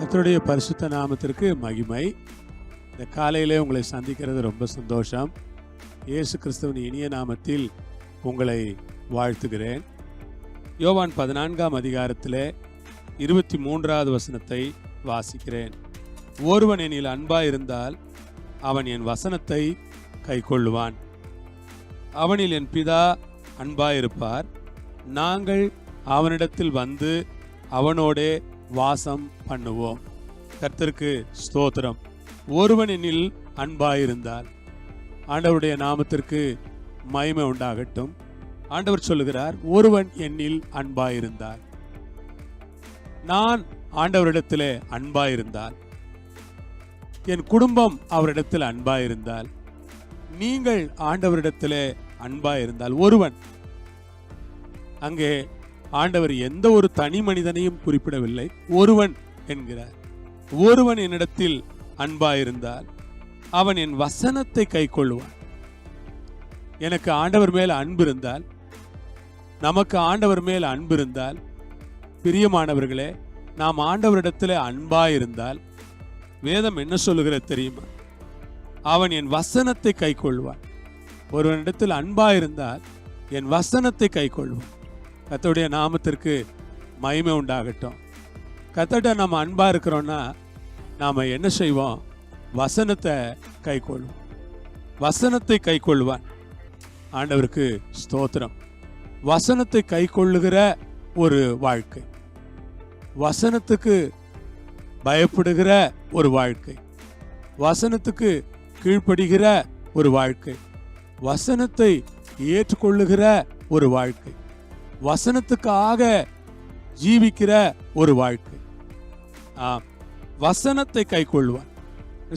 கர்த்தருடைய பரிசுத்த நாமத்திற்கு மகிமை. இந்த காலையிலே உங்களை சந்திக்கிறது ரொம்ப சந்தோஷம். இயேசு கிறிஸ்துவின் இனிய நாமத்தில் உங்களை வாழ்த்துகிறேன். யோவான் 14ஆம் அதிகாரத்திலே 23வது வசனத்தை வாசிக்கிறேன். ஒருவன் என்னில் அன்பாயிருந்தால் அவன் என் வசனத்தை கைக்கொள்ளுவான். அவனில் என் பிதா அன்பாயிருப்பார். நாங்கள் அவனிடத்தில் வந்து அவனோடே வாசம் பண்ணுவோம். கர்த்தருக்கு ஸ்தோத்திரம். ஒருவன் என்னில் அன்பாயிருந்தால், ஆண்டவருடைய நாமத்திற்கு மகிமை உண்டாகட்டும். ஆண்டவர் சொல்லுகிறார், ஒருவன் என்னில் அன்பாயிருந்தால். நான் ஆண்டவரிடத்திலே அன்பாயிருந்தால், என் குடும்பம் அவரிடத்தில் அன்பாயிருந்தால், நீங்கள் ஆண்டவரிடத்திலே அன்பாயிருந்தால், ஒருவன், அங்கே ஆண்டவர் எந்த ஒரு தனி மனிதனையும் குறிப்பிடவில்லை, ஒருவன் என்கிறார். ஒருவன் என்னிடத்தில் அன்பாயிருந்தால் அவன் என் வசனத்தை கைக்கொள்வான். எனக்கு ஆண்டவர் மேல் அன்பு இருந்தால், நமக்கு ஆண்டவர் மேல் அன்பு இருந்தால், பிரியமானவர்களே, நாம் ஆண்டவரிடத்தில் அன்பாயிருந்தால், வேதம் என்ன சொல்லுகிறது தெரியுமா? அவன் என் வசனத்தை கைக்கொள்வான். ஒருவனிடத்தில் அன்பாயிருந்தால் என் வசனத்தை கைக்கொள்வான். கர்த்தருடைய நாமத்திற்கு மகிமை உண்டாகட்டும். கர்த்தர்ட்ட நம்ம அன்பா இருக்கிறோம்னா நாம என்ன செய்வோம்? வசனத்தை கைக்கொள்வோம். வசனத்தை கைக்கொள்வான். ஆண்டவருக்கு ஸ்தோத்திரம். வசனத்தை கைக்கொள்ளுகிற ஒரு வாழ்க்கை, வசனத்துக்கு பயப்படுகிற ஒரு வாழ்க்கை, வசனத்துக்கு கீழ்ப்படுகிற ஒரு வாழ்க்கை, வசனத்தை ஏற்றுக்கொள்ளுகிற ஒரு வாழ்க்கை, வசனத்துக்காக ஜீவிக்கிற ஒரு வாழ்க்கை. வசனத்தை கைக்கொள்வான்.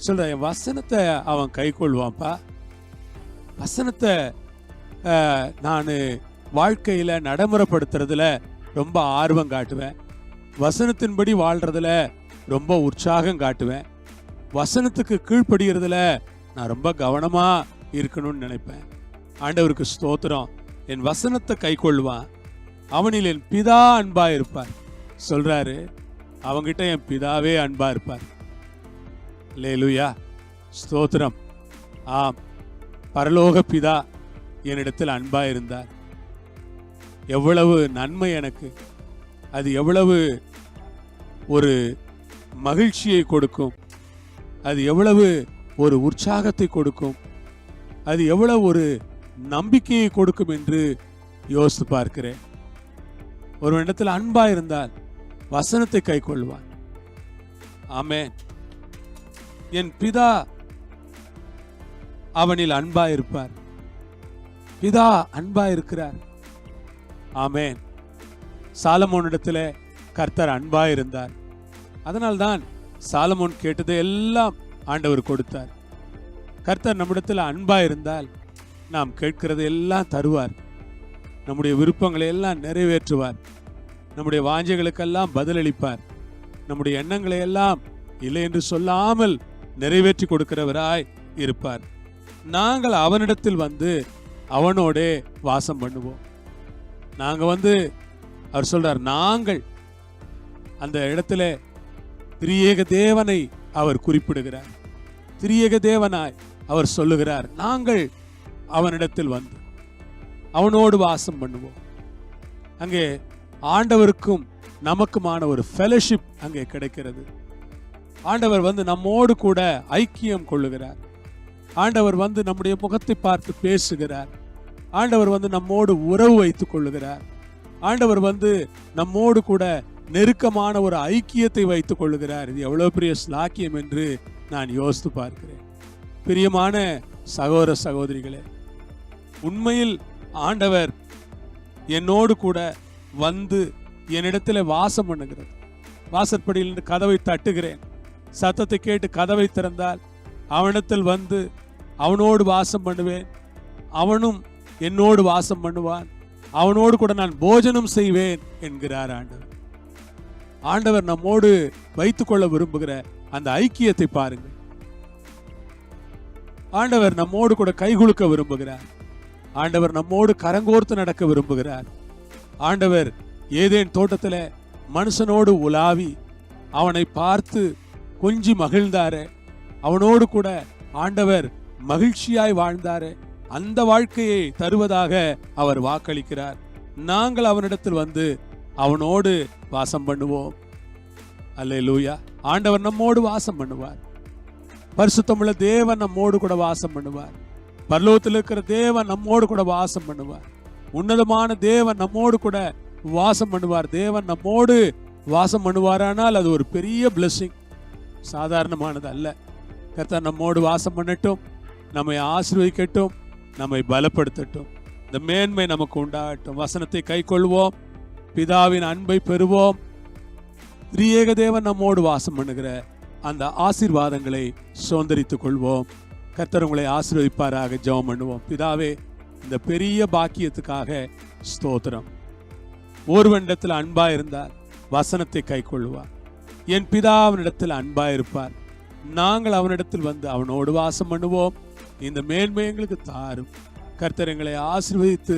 சொல்ற, என் வசனத்தை அவன் கைக்கொள்வான்ப்பா. வசனத்தை நான் வாழ்க்கையில நடைமுறைப்படுத்துறதுல ரொம்ப ஆர்வம் காட்டுவேன். வசனத்தின்படி வாழ்றதுல ரொம்ப உற்சாகம் காட்டுவேன். வசனத்துக்கு கீழ்ப்படுகிறதுல நான் ரொம்ப கவனமா இருக்கணும்னு நினைப்பேன். ஆண்டவருக்கு ஸ்தோத்திரம். என் வசனத்தை கைக்கொள்வான். அவனில் என் பிதா அன்பா இருப்பார். சொல்றாரு, அவங்கிட்ட என் பிதாவே அன்பா இருப்பார். அல்லேலூயா, ஸ்தோத்திரம். ஆம், பரலோக பிதா என்னிடத்தில் அன்பா இருந்தார். எவ்வளவு நன்மை எனக்கு! அது எவ்வளவு ஒரு மகிழ்ச்சியை கொடுக்கும், அது எவ்வளவு ஒரு உற்சாகத்தை கொடுக்கும், அது எவ்வளவு ஒரு நம்பிக்கையை கொடுக்கும் என்று யோசித்து பார்க்கிறேன். ஒரு இடத்துல அன்பா இருந்தால் வசனத்தை கைக்கொள்வான். ஆமென். என் பிதா அவனில் அன்பா இருப்பார். பிதா அன்பா இருக்கிறார். ஆமென். சாலமோனிடத்துல கர்த்தர் அன்பா இருந்தார். அதனால்தான் சாலமோன் கேட்டதை எல்லாம் ஆண்டவர் கொடுத்தார். கர்த்தர் நம்மிடத்தில் அன்பா இருந்தால் நாம் கேட்கிறது எல்லாம் தருவார். நம்முடைய விருப்பங்களை எல்லாம் நிறைவேற்றுவார். நம்முடைய வாஞ்சைகளுக்கெல்லாம் பதிலளிப்பார். நம்முடைய எண்ணங்களை எல்லாம் இல்லை என்று சொல்லாமல் நிறைவேற்றி கொடுக்கிறவராய் இருப்பார். நாங்கள் அவனிடத்தில் வந்து அவனோடே வாசம் பண்ணுவோம். நாங்க வந்து, அவர் சொல்றார், நாங்கள், அந்த இடத்துல திரியேக தேவனை அவர் குறிப்பிடுகிறார். திரியேக தேவனாய் அவர் சொல்லுகிறார், நாங்கள் அவனிடத்தில் வந்து அவனோடு வாசம் பண்ணுவோம். அங்கே ஆண்டவருக்கும் நமக்குமான ஒரு ஃபெலோஷிப் அங்கே கிடைக்கிறது. ஆண்டவர் வந்து நம்மோடு கூட ஐக்கியம் கொள்ளுகிறார். ஆண்டவர் வந்து நம்முடைய முகத்தை பார்த்து பேசுகிறார். ஆண்டவர் வந்து நம்மோடு உறவு வைத்துக் கொள்ளுகிறார். ஆண்டவர் வந்து நம்மோடு கூட நெருக்கமான ஒரு ஐக்கியத்தை வைத்துக் கொள்ளுகிறார். இது எவ்வளவு பெரிய ஸ்லாக்கியம் என்று நான் யோசித்து பார்க்கிறேன். பிரியமான சகோதர சகோதரிகளே, உண்மையில் ஆண்டவர் என்னோடு கூட வந்து என்னிடத்தில் வாசம் பண்ணுகிறது. வாசற்படியில் கதவை தட்டுகிறேன். சத்தத்தை கேட்டு கதவை திறந்தால் அவனிடத்தில் வந்து அவனோடு வாசம் பண்ணுவேன். அவனும் என்னோடு வாசம் பண்ணுவான். அவனோடு கூட நான் போஜனம் செய்வேன் என்கிறார் ஆண்டவர். ஆண்டவர் நம்மோடு வைத்துக்கொள்ள விரும்புகிற அந்த ஐக்கியத்தை பாருங்கள். ஆண்டவர் நம்மோடு கூட கைகுலுக்க விரும்புகிறார். ஆண்டவர் நம்மோடு கரங்கோர்த்து நடக்க விரும்புகிறார். ஆண்டவர் ஏதேன் தோட்டத்தில் மனுஷனோடு உலாவி அவனை பார்த்து கொஞ்சி மகிழ்ந்தாரே, அவனோடு கூட ஆண்டவர் மகிழ்ச்சியாய் வாழ்ந்தாரே, அந்த வாழ்க்கையை தருவதாக அவர் வாக்களிக்கிறார். நாங்கள் அவனிடத்தில் வந்து அவனோடு வாசம் பண்ணுவோம். அல்லேலூயா. ஆண்டவர் நம்மோடு வாசம் பண்ணுவார். பரிசுத்தமுள்ள தேவன் நம்மோடு கூட வாசம் பண்ணுவார். பரலோகத்தில் இருக்கிற தேவன் நம்மோடு கூட வாசம் பண்ணுவார். உன்னதமான தேவன் நம்மோடு கூட வாசம் பண்ணுவார். தேவன் நம்மோடு வாசம் பண்ணுவாரானால் அது ஒரு பெரிய பிளெஸிங், சாதாரணமானது அல்ல. கர்த்தர் நம்மோடு வாசம் பண்ணட்டும், நம்மை ஆசீர்வதிக்கட்டும், நம்மை பலப்படுத்தட்டும். இந்த மேன்மை நமக்கு உண்டாகட்டும். வசனத்தை கை கொள்வோம், பிதாவின் அன்பை பெறுவோம். திரியேக தேவன் நம்மோடு வாசம் பண்ணுகிற அந்த ஆசீர்வாதங்களை சுதந்தரித்துக் கொள்வோம். கர்த்தர் உங்களை ஆசீர்வதிப்பாராக. ஜெபம் பண்ணுவோம். பிதாவே, இந்த பெரிய பாக்கியத்துக்காக ஸ்தோத்திரம். ஒருவனிடத்தில் அன்பா இருந்தார், வசனத்தை கை கொள்வார். என் பிதா அவனிடத்தில் அன்பா இருப்பார். நாங்கள் அவனிடத்தில் வந்து அவனோடு வாசம் பண்ணுவோம். இந்த மேன்மை எங்களுக்கு தாரும். கர்த்தர் எங்களை ஆசீர்வதித்து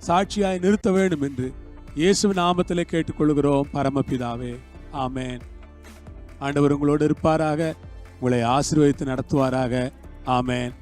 சாட்சியாய் நிறுத்த வேண்டும் என்று இயேசுவின் நாமத்திலே கேட்டுக்கொள்கிறோம் பரமபிதாவே. ஆமென். ஆண்டவர் உங்களோடு இருப்பாராக, உங்களை ஆசீர்வதித்து நடத்துவாராக. ஆமென்.